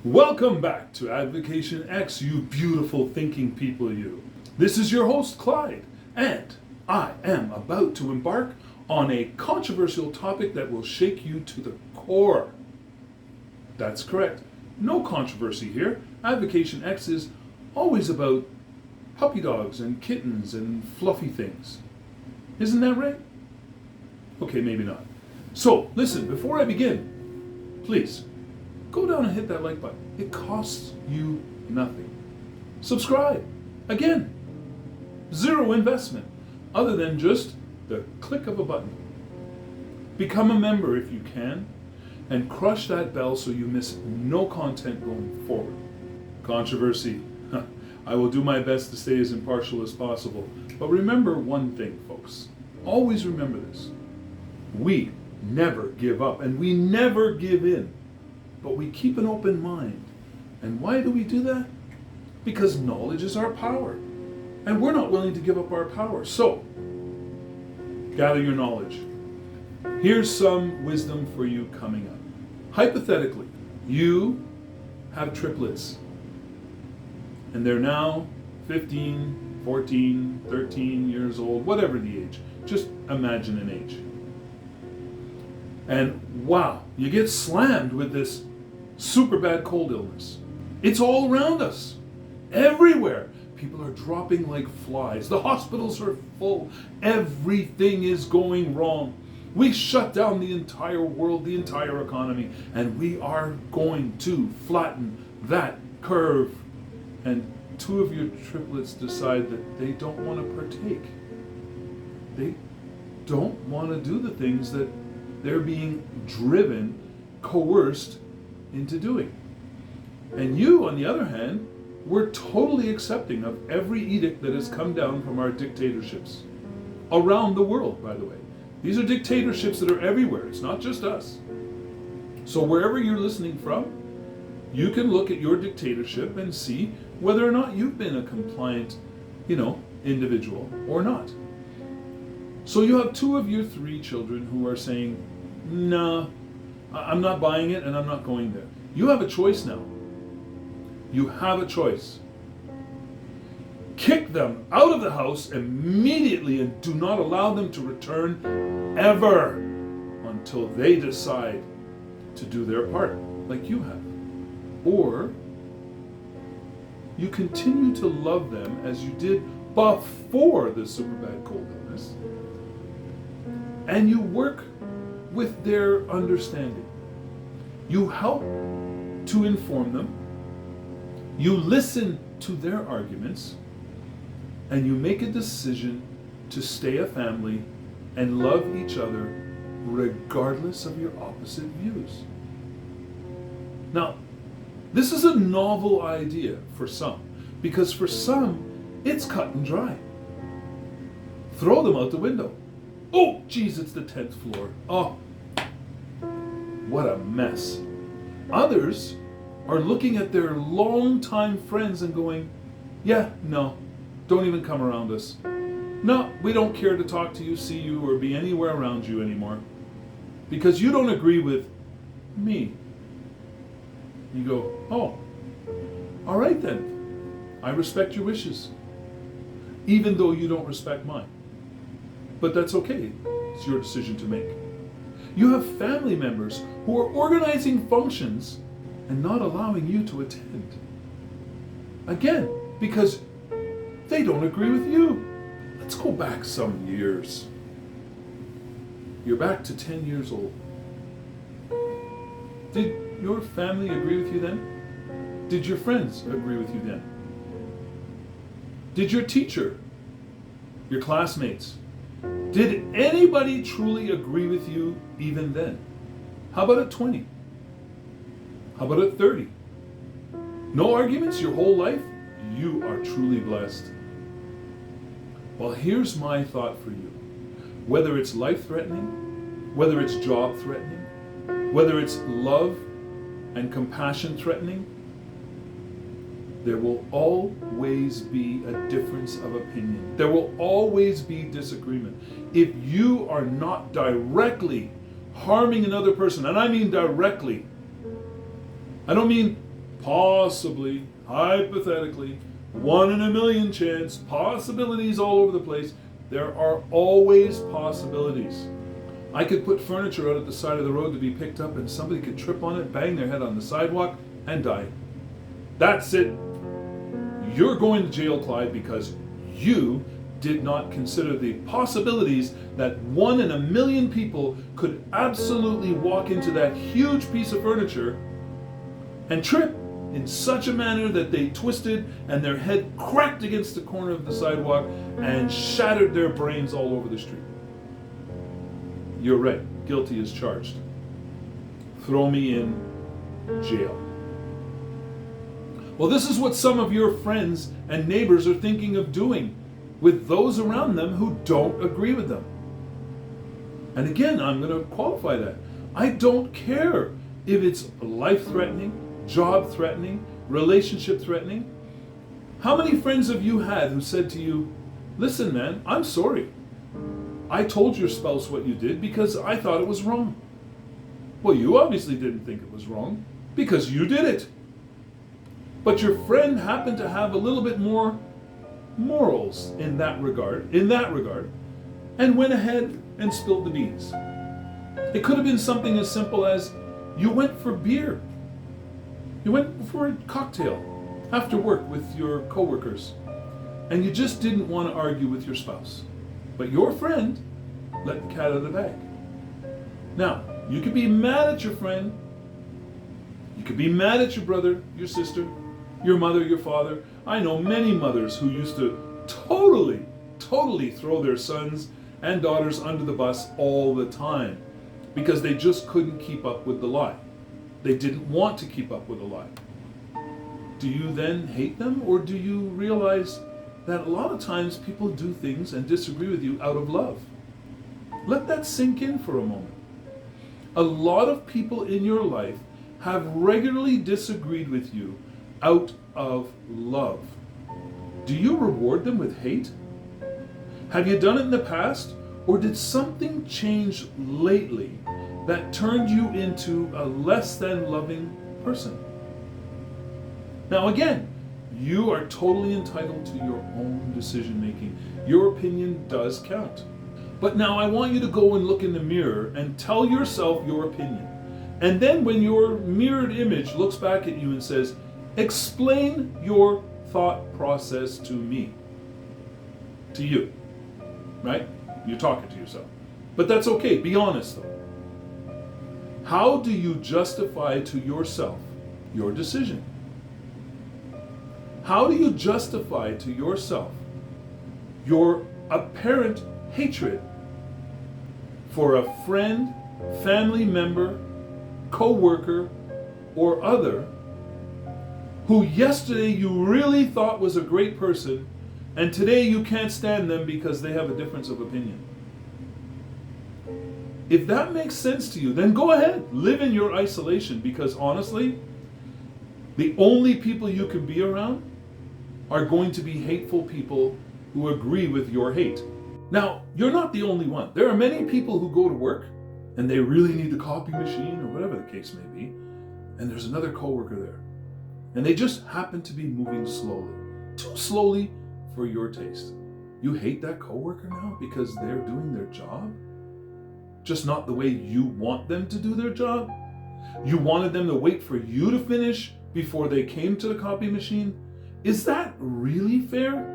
Welcome back to Advocation X, you beautiful thinking people, you. This is your host, Clyde, and I am about to embark on a controversial topic that will shake you to the core. That's correct. No controversy here. Advocation X is always about puppy dogs and kittens and fluffy things. Isn't that right? Okay, maybe not. So, listen, before I begin, please, go down and hit that like button. It costs you nothing. Subscribe. Again, zero investment, other than just the click of a button. Become a member if you can, and crush that bell so you miss no content going forward. Controversy. I will do my best to stay as impartial as possible. But remember one thing, folks. Always remember this. We never give up, and we never give in. But we keep an open mind. And why do we do that? Because knowledge is our power. And we're not willing to give up our power. So, gather your knowledge. Here's some wisdom for you coming up. Hypothetically, you have triplets. And they're now 15, 14, 13 years old, whatever the age. Just imagine an age. And wow, you get slammed with this super bad cold illness. It's all around us, everywhere. People are dropping like flies. The hospitals are full. Everything is going wrong. We shut down the entire world, the entire economy, and we are going to flatten that curve. And two of your triplets decide that they don't want to partake. They don't want to do the things that they're being driven, coerced into doing. And you, on the other hand, we're totally accepting of every edict that has come down from our dictatorships. Around the world, by the way. These are dictatorships that are everywhere. It's not just us. So wherever you're listening from, you can look at your dictatorship and see whether or not you've been a compliant, individual or not. So you have two of your three children who are saying, nah, I'm not buying it and I'm not going there. You have a choice now. You have a choice. Kick them out of the house immediately and do not allow them to return ever until they decide to do their part, like you have. Or you continue to love them as you did before the super bad cold illness, and you work with their understanding. You help to inform them, you listen to their arguments, and you make a decision to stay a family and love each other regardless of your opposite views. Now, this is a novel idea for some, because for some, it's cut and dry. Throw them out the window. Oh, geez, it's the 10th floor. Oh, what a mess. Others are looking at their longtime friends and going, yeah, no, don't even come around us. No, we don't care to talk to you, see you, or be anywhere around you anymore because you don't agree with me. You go, oh, all right then. I respect your wishes, even though you don't respect mine. But that's okay. It's your decision to make. You have family members who are organizing functions and not allowing you to attend. Again, because they don't agree with you. Let's go back some years. You're back to 10 years old. Did your family agree with you then? Did your friends agree with you then? Did your teacher, your classmates, did anybody truly agree with you even then? How about at 20? How about at 30? No arguments your whole life? You are truly blessed. Well, here's my thought for you. Whether it's life-threatening, whether it's job-threatening, whether it's love and compassion-threatening, there will always be a difference of opinion. There will always be disagreement. If you are not directly harming another person, and I mean directly, I don't mean possibly, hypothetically, 1 in a million chance, possibilities all over the place. There are always possibilities. I could put furniture out at the side of the road to be picked up and somebody could trip on it, bang their head on the sidewalk, and die. That's it. You're going to jail, Clyde, because you did not consider the possibilities that 1 in a million people could absolutely walk into that huge piece of furniture and trip in such a manner that they twisted and their head cracked against the corner of the sidewalk and shattered their brains all over the street. You're right. Guilty as charged. Throw me in jail. Well, this is what some of your friends and neighbors are thinking of doing with those around them who don't agree with them. And again, I'm going to qualify that. I don't care if it's life-threatening, job-threatening, relationship-threatening. How many friends have you had who said to you, listen, man, I'm sorry. I told your spouse what you did because I thought it was wrong. Well, you obviously didn't think it was wrong because you did it. But your friend happened to have a little bit more morals in that regard, and went ahead and spilled the beans. It could have been something as simple as you went for beer. You went for a cocktail after work with your coworkers, and you just didn't want to argue with your spouse. But your friend let the cat out of the bag. Now, you could be mad at your friend. You could be mad at your brother, your sister, your mother, your father. I know many mothers who used to totally throw their sons and daughters under the bus all the time because they just couldn't keep up with the lie. They didn't want to keep up with the lie. Do you then hate them, or do you realize that a lot of times people do things and disagree with you out of love? Let that sink in for a moment. A lot of people in your life have regularly disagreed with you out of love. Do you reward them with hate? Have you done it in the past, or did something change lately that turned you into a less than loving person? Now again, you are totally entitled to your own decision making. Your opinion does count. But now I want you to go and look in the mirror and tell yourself your opinion. And then when your mirrored image looks back at you and says, explain your thought process to me. To you. Right? You're talking to yourself. But that's okay. Be honest though. How do you justify to yourself your decision? How do you justify to yourself your apparent hatred for a friend, family member, co-worker, or other who yesterday you really thought was a great person, and today you can't stand them because they have a difference of opinion? If that makes sense to you, then go ahead, live in your isolation, because honestly, the only people you can be around are going to be hateful people who agree with your hate. Now, you're not the only one. There are many people who go to work and they really need the copy machine or whatever the case may be, and there's another coworker there. And they just happen to be moving slowly. Too slowly for your taste. You hate that coworker now because they're doing their job? Just not the way you want them to do their job? You wanted them to wait for you to finish before they came to the copy machine? Is that really fair?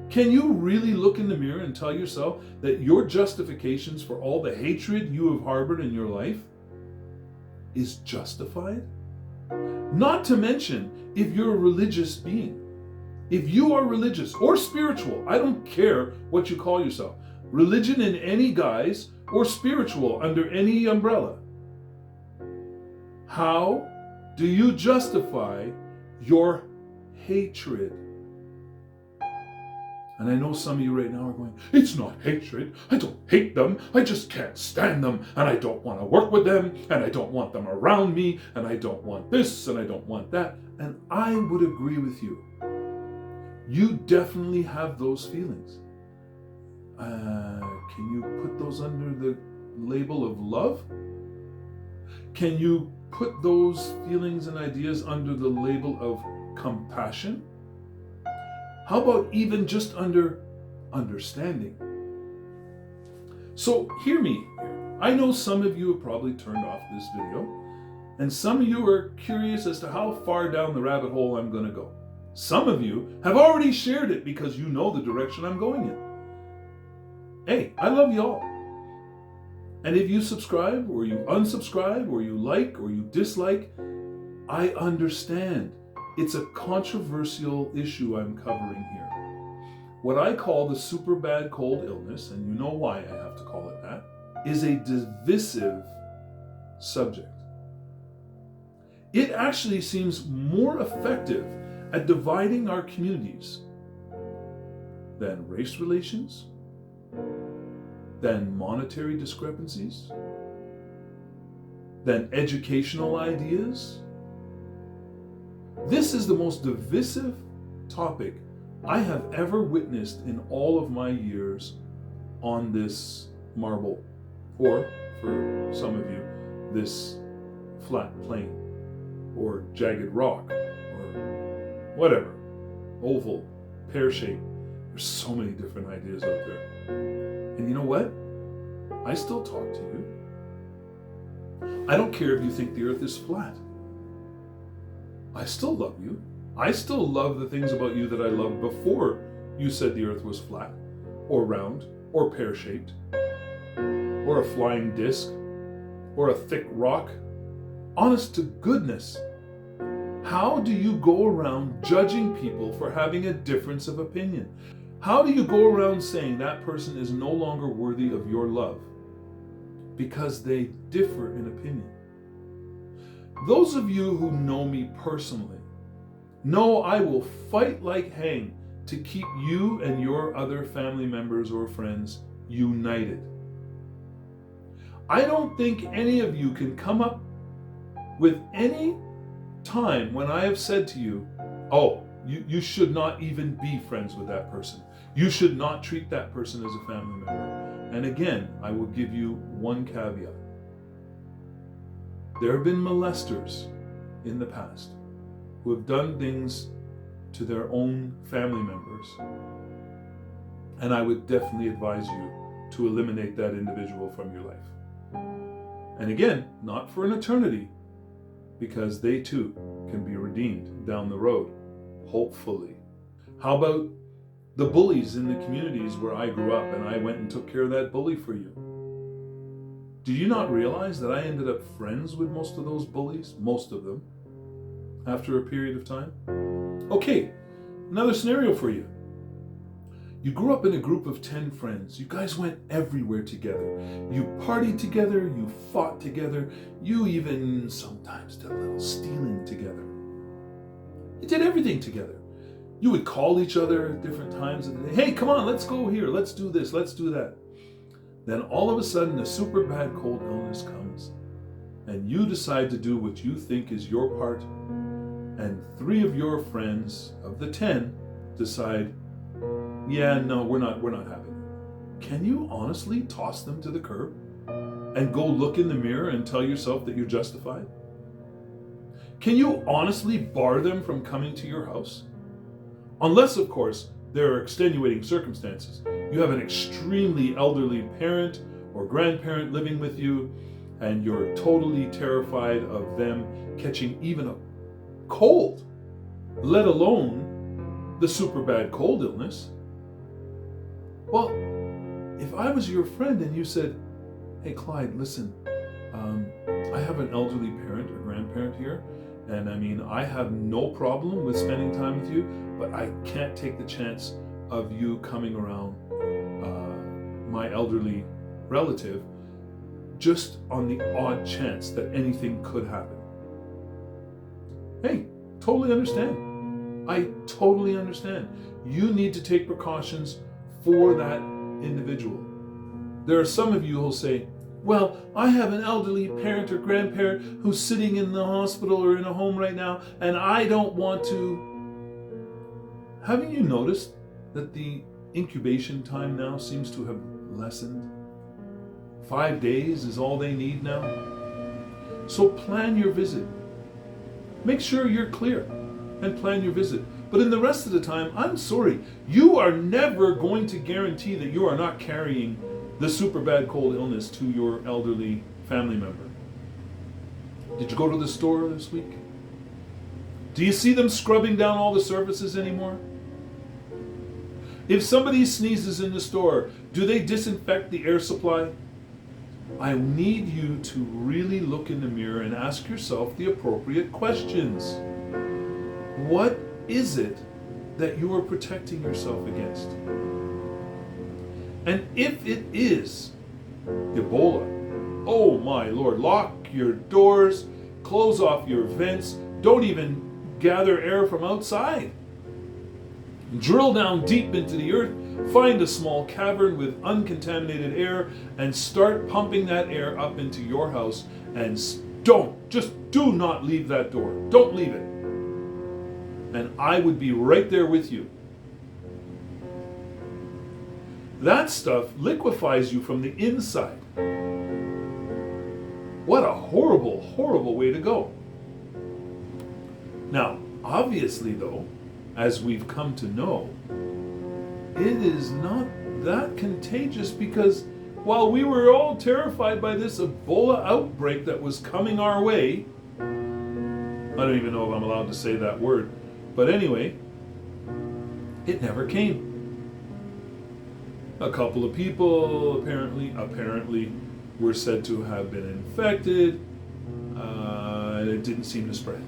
Can you really look in the mirror and tell yourself that your justifications for all the hatred you have harbored in your life is justified? Not to mention, if you're a religious being, if you are religious or spiritual, I don't care what you call yourself, religion in any guise or spiritual under any umbrella, how do you justify your hatred? And I know some of you right now are going, it's not hatred. I don't hate them. I just can't stand them. And I don't want to work with them. And I don't want them around me. And I don't want this. And I don't want that. And I would agree with you. You definitely have those feelings. Can you put those under the label of love? Can you put those feelings and ideas under the label of compassion? How about even just under understanding? So hear me here. I know some of you have probably turned off this video, and some of you are curious as to how far down the rabbit hole I'm going to go. Some of you have already shared it because you know the direction I'm going in. Hey, I love you all. And if you subscribe or you unsubscribe or you like or you dislike, I understand. It's a controversial issue I'm covering here. What I call the super bad cold illness, and you know why I have to call it that, is a divisive subject. It actually seems more effective at dividing our communities than race relations, than monetary discrepancies, than educational ideas. This is the most divisive topic I have ever witnessed in all of my years on this marble, or for some of you, this flat plane, or jagged rock, or whatever, oval, pear-shaped. There's so many different ideas out there. And you know what? I still talk to you. I don't care if you think the earth is flat. I still love you. I still love the things about you that I loved before you said the earth was flat, or round, or pear-shaped, or a flying disc, or a thick rock. Honest to goodness, how do you go around judging people for having a difference of opinion? How do you go around saying that person is no longer worthy of your love because they differ in opinion? Those of you who know me personally know I will fight like hang to keep you and your other family members or friends united. I don't think any of you can come up with any time when I have said to you, oh, you should not even be friends with that person. You should not treat that person as a family member. And again, I will give you one caveat. There have been molesters in the past who have done things to their own family members. And I would definitely advise you to eliminate that individual from your life. And again, not for an eternity, because they too can be redeemed down the road, hopefully. How about the bullies in the communities where I grew up, and I went and took care of that bully for you? Did you not realize that I ended up friends with most of those bullies, most of them, after a period of time? Okay, another scenario for you. You grew up in a group of 10 friends. You guys went everywhere together. You partied together, you fought together, you even sometimes did a little stealing together. You did everything together. You would call each other at different times of the day. Hey, come on, let's go here, let's do this, let's do that. Then all of a sudden, a super bad cold illness comes, and you decide to do what you think is your part, and 3 of your friends of the 10 decide, yeah, no, we're not having it. Can you honestly toss them to the curb and go look in the mirror and tell yourself that you're justified? Can you honestly bar them from coming to your house? Unless, of course, there are extenuating circumstances. You have an extremely elderly parent or grandparent living with you, and you're totally terrified of them catching even a cold, let alone the super bad cold illness. Well, if I was your friend and you said, hey, Clyde, listen, I have an elderly parent or grandparent here, and I mean, I have no problem with spending time with you, but I can't take the chance of you coming around my elderly relative just on the odd chance that anything could happen. Hey, totally understand. I totally understand. You need to take precautions for that individual. There are some of you who'll say, well, I have an elderly parent or grandparent who's sitting in the hospital or in a home right now, and I don't want to. Haven't you noticed that the incubation time now seems to have lessened? 5 days is all they need now. So plan your visit. Make sure you're clear and plan your visit. But in the rest of the time, I'm sorry, you are never going to guarantee that you are not carrying the super bad cold illness to your elderly family member. Did you go to the store this week? Do you see them scrubbing down all the surfaces anymore? If somebody sneezes in the store, do they disinfect the air supply? I need you to really look in the mirror and ask yourself the appropriate questions. What is it that you are protecting yourself against? And if it is Ebola, oh my Lord, lock your doors, close off your vents, don't even gather air from outside. Drill down deep into the earth, find a small cavern with uncontaminated air, and start pumping that air up into your house. And do not leave that door. Don't leave it. And I would be right there with you. That stuff liquefies you from the inside. What a horrible, horrible way to go. Now, obviously though, as we've come to know, it is not that contagious, because while we were all terrified by this Ebola outbreak that was coming our way, I don't even know if I'm allowed to say that word, but anyway, it never came. A couple of people apparently were said to have been infected, and it didn't seem to spread.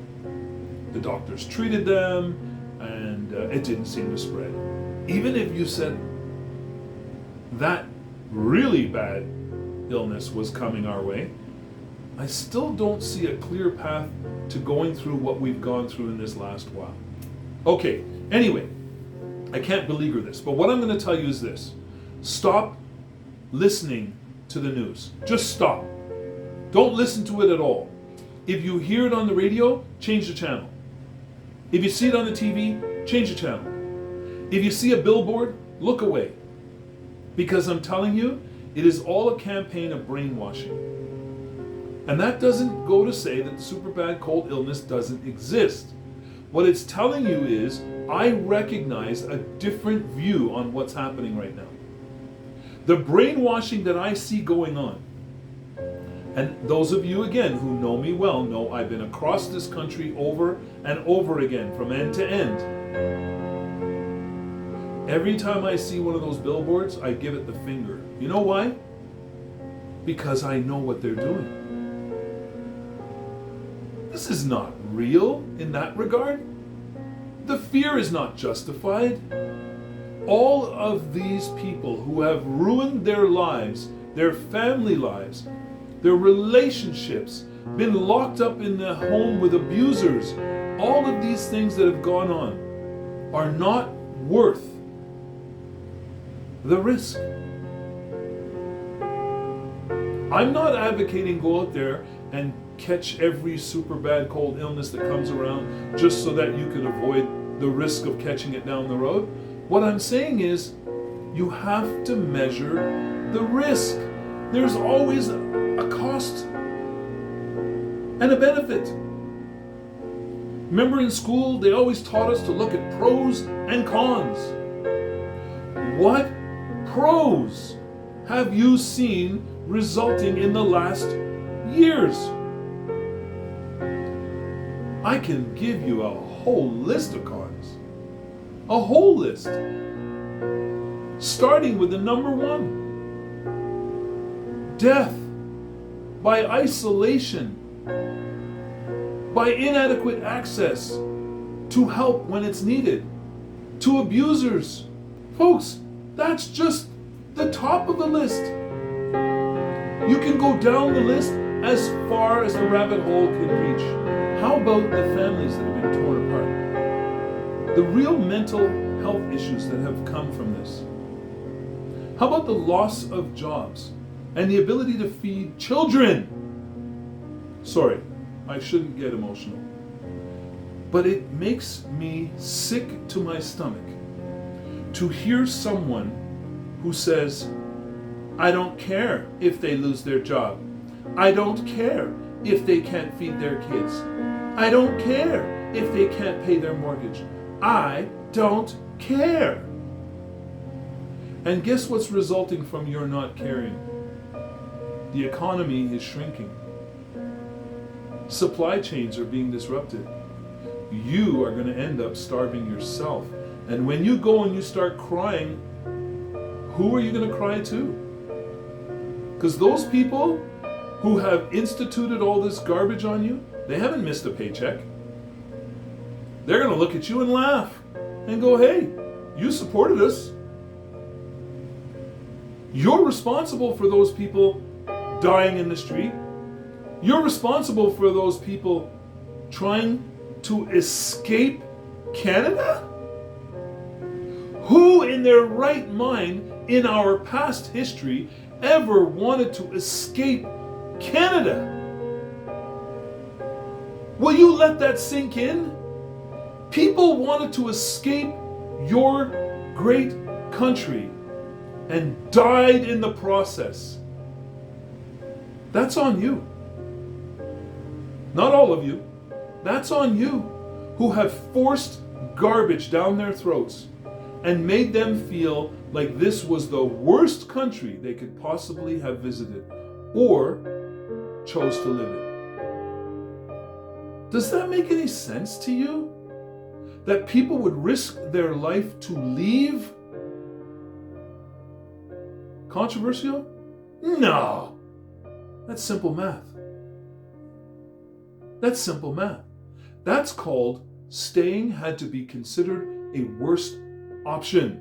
The doctors treated them, and it didn't seem to spread. Even if you said that really bad illness was coming our way, I still don't see a clear path to going through what we've gone through in this last while. Okay, anyway, I can't beleaguer this, but what I'm going to tell you is this. Stop listening to the news. Just stop. Don't listen to it at all. If you hear it on the radio, change the channel. If you see it on the TV, change the channel. If you see a billboard, look away. Because I'm telling you, it is all a campaign of brainwashing. And that doesn't go to say that the super bad cold illness doesn't exist. What it's telling you is, I recognize a different view on what's happening right now. The brainwashing that I see going on, and those of you, again, who know me well, know I've been across this country over and over again, from end to end. Every time I see one of those billboards, I give it the finger. You know why? Because I know what they're doing. This is not real in that regard. The fear is not justified. All of these people who have ruined their lives, their family lives, their relationships, been locked up in the home with abusers, all of these things that have gone on are not worth the risk. I'm not advocating go out there and catch every super bad cold illness that comes around just so that you can avoid the risk of catching it down the road. What I'm saying is, you have to measure the risk. There's always a cost and a benefit. Remember in school, they always taught us to look at pros and cons. What pros have you seen resulting in the last years? I can give you a whole list of cons. A whole list. Starting with the number one. Death by isolation, by inadequate access to help when it's needed, to abusers. Folks, that's just the top of the list. You can go down the list as far as the rabbit hole can reach. How about the families that have been torn apart? The real mental health issues that have come from this. How about the loss of jobs and the ability to feed children? Sorry, I shouldn't get emotional. But it makes me sick to my stomach to hear someone who says, I don't care if they lose their job. I don't care if they can't feed their kids. I don't care if they can't pay their mortgage. I don't care. And guess what's resulting from your not caring? The economy is shrinking. Supply chains are being disrupted. You are going to end up starving yourself. And when you go and you start crying, who are you going to cry to? Because those people who have instituted all this garbage on you, they haven't missed a paycheck. They're going to look at you and laugh and go, hey, you supported us. You're responsible for those people dying in the street. You're responsible for those people trying to escape Canada? Who in their right mind in our past history ever wanted to escape Canada? Will you let that sink in? People wanted to escape your great country and died in the process. That's on you. Not all of you. That's on you, who have forced garbage down their throats and made them feel like this was the worst country they could possibly have visited or chose to live in. Does that make any sense to you? That people would risk their life to leave? Controversial? No. That's simple math. That's simple math. That's called staying had to be considered a worst option.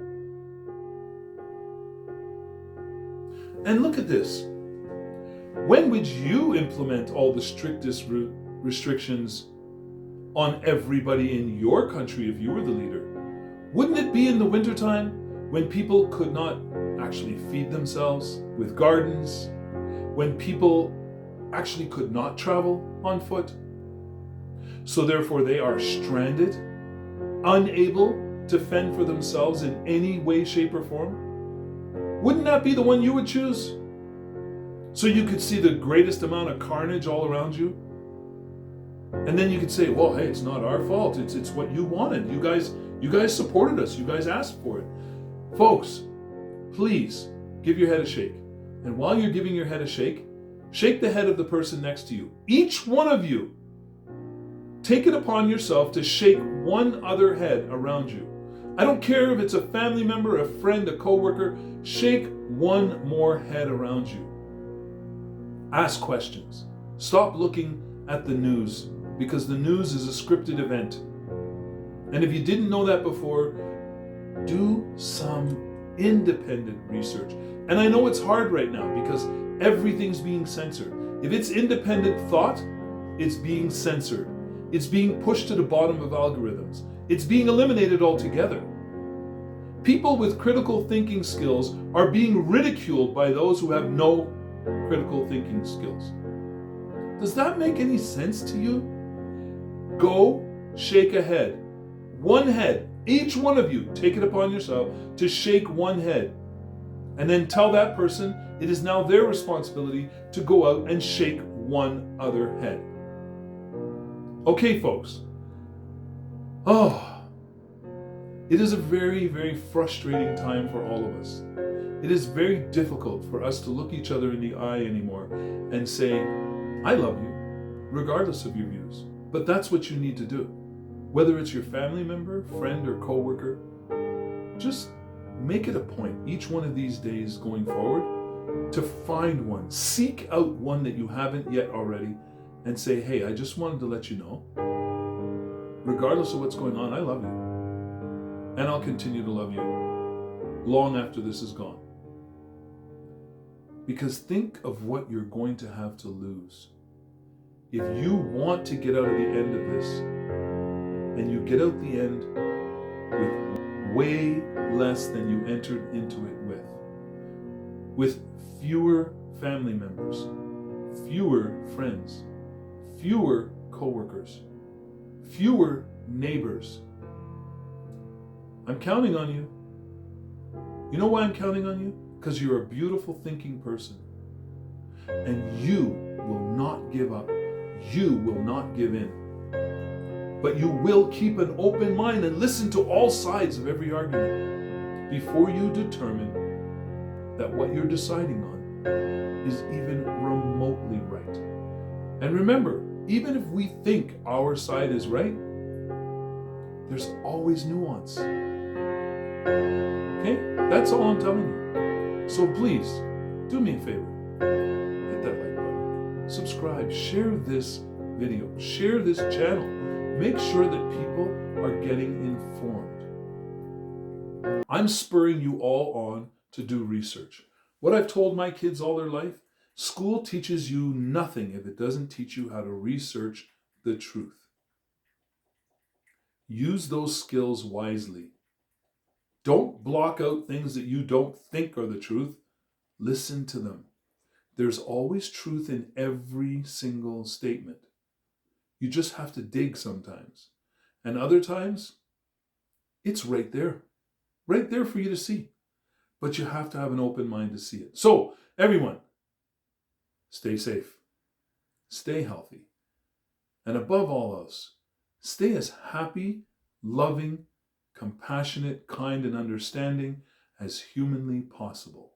And look at this. When would you implement all the strictest restrictions on everybody in your country if you were the leader? Wouldn't it be in the wintertime when people could not actually feed themselves with gardens? When people actually could not travel on foot? So therefore they are stranded, unable to fend for themselves in any way, shape, or form? Wouldn't that be the one you would choose? So you could see the greatest amount of carnage all around you? And then you could say, well, hey, it's not our fault. It's what you wanted. You guys supported us. You guys asked for it. Folks, please give your head a shake. And while you're giving your head a shake, shake the head of the person next to you. Each one of you, take it upon yourself to shake one other head around you. I don't care if it's a family member, a friend, a coworker. Shake one more head around you. Ask questions. Stop looking at the news, because the news is a scripted event. And if you didn't know that before, do some independent research. And I know it's hard right now because everything's being censored. If it's independent thought, it's being censored. It's being pushed to the bottom of algorithms. It's being eliminated altogether. People with critical thinking skills are being ridiculed by those who have no critical thinking skills. Does that make any sense to you? Go shake a head. One head. Each one of you, take it upon yourself to shake one head. And then tell that person it is now their responsibility to go out and shake one other head. Okay, folks. It is a very, very frustrating time for all of us. It is very difficult for us to look each other in the eye anymore and say, I love you, regardless of your views. But that's what you need to do. Whether it's your family member, friend, or coworker, just make it a point each one of these days going forward to find one. Seek out one that you haven't yet already and say, hey, I just wanted to let you know, regardless of what's going on, I love you. And I'll continue to love you long after this is gone. Because think of what you're going to have to lose. If you want to get out of the end of this, and you get out the end with way less than you entered into it with fewer family members, fewer friends, fewer coworkers, fewer neighbors, I'm counting on you. You know why I'm counting on you? Because you're a beautiful thinking person. And you will not give up you will not give in, but you will keep an open mind and listen to all sides of every argument before you determine that what you're deciding on is even remotely right. And remember, even if we think our side is right, there's always nuance. Okay? That's all I'm telling you. So please, do me a favor. Hit that like button. Subscribe. Share this video. Share this channel. Make sure that people are getting informed. I'm spurring you all on to do research. What I've told my kids all their life, school teaches you nothing if it doesn't teach you how to research the truth. Use those skills wisely. Don't block out things that you don't think are the truth. Listen to them. There's always truth in every single statement. You just have to dig sometimes. And other times, it's right there for you to see. But you have to have an open mind to see it. So, everyone, stay safe, stay healthy, and above all else, stay as happy, loving, compassionate, kind, and understanding as humanly possible.